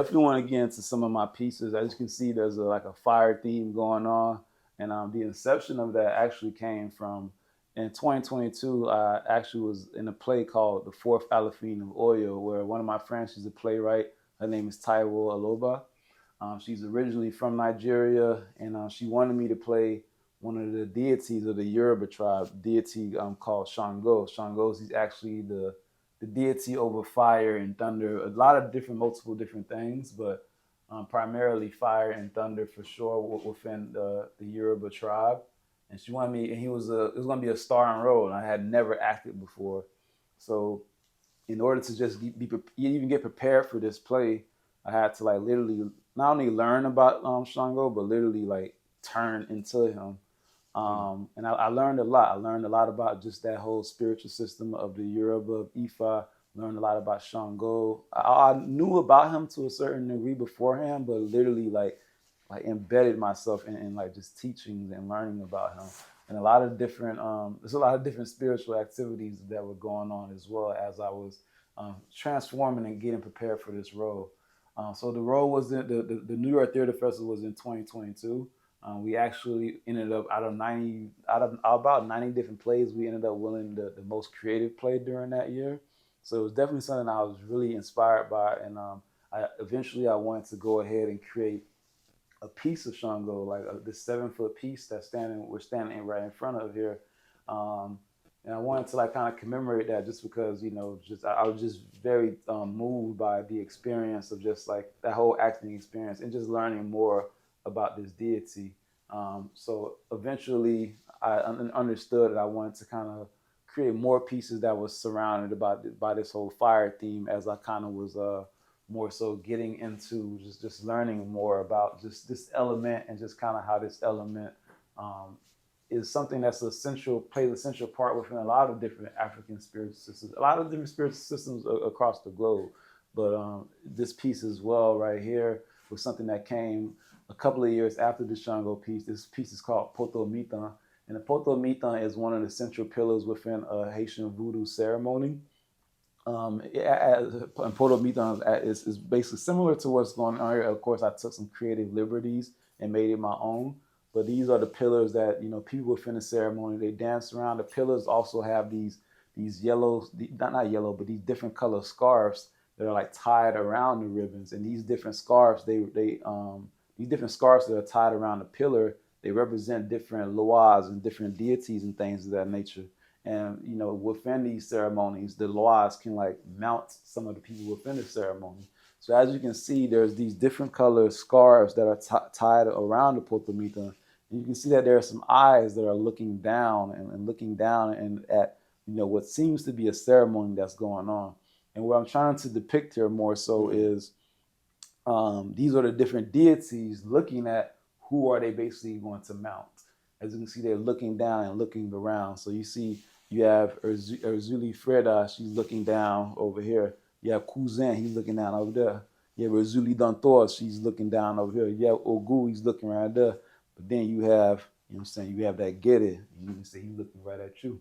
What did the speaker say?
Definitely want to get into some of my pieces. As you can see, there's like a fire theme going on, and the inception of that actually came from in 2022. I actually was in a play called The Fourth Alafine of Oyo, where one of my friends, she's a playwright. Her name is Taiwo Aloba. She's originally from Nigeria, and she wanted me to play one of the deities of the Yoruba tribe, deity called Shango. Shango is actually the deity over fire and thunder, a lot of different, multiple different things, but primarily fire and thunder for sure within the Yoruba tribe. And she wanted me, and it was going to be a starring role, and I had never acted before. So in order to just even get prepared for this play, I had to like literally not only learn about Shango, but literally like turn into him. And I learned a lot. I learned a lot about just that whole spiritual system of the Yoruba, of Ifa. Learned a lot about Shango. I knew about him to a certain degree beforehand, but literally like embedded myself in like just teachings and learning about him. And a lot of different there's a lot of different spiritual activities that were going on as well as I was transforming and getting prepared for this role. So the role was the New York Theater Festival was in 2022. We actually ended up out of about 90 different plays, we ended up winning the most creative play during that year. So it was definitely something I was really inspired by, and I wanted to go ahead and create a piece of Shango, like this 7 foot piece we're standing right in front of here. Um, and I wanted to like kind of commemorate that, just because just I was just very moved by the experience of just like that whole acting experience and just learning more about this deity. So eventually, I understood that I wanted to kind of create more pieces that was surrounded by this whole fire theme, as I kind of was more so getting into just learning more about just this element, and just kind of how this element is something that's plays an essential part within a lot of different African spiritual systems, a lot of different spiritual systems across the globe. But this piece as well right here was something that came a couple of years after the Shango piece. This piece is called Poto Mitan, and the Poto Mitan is one of the central pillars within a Haitian voodoo ceremony. And Poto Mitan is basically similar to what's going on here. Of course, I took some creative liberties and made it my own. But these are the pillars that people within the ceremony, they dance around. The pillars also have these yellow, not yellow, but these different color scarves that are like tied around the ribbons. And these different scarves, these different scarves that are tied around the pillar, they represent different loas and different deities and things of that nature. And within these ceremonies, the loas can like mount some of the people within the ceremony. So as you can see, there's these different colored scarves that are tied around the potomita. And you can see that there are some eyes that are looking down and looking down and at what seems to be a ceremony that's going on. And what I'm trying to depict here more so is these are the different deities looking at who are they basically going to mount. As you can see, they're looking down and looking around. So you have Erzuli Freda, she's looking down over here. You have Cousin, he's looking down over there. You have Erzuli Dantor, she's looking down over here. You have Ogu, he's looking right there. But then you have, you know what I'm saying, you have that Gede, and you can say he's looking right at you.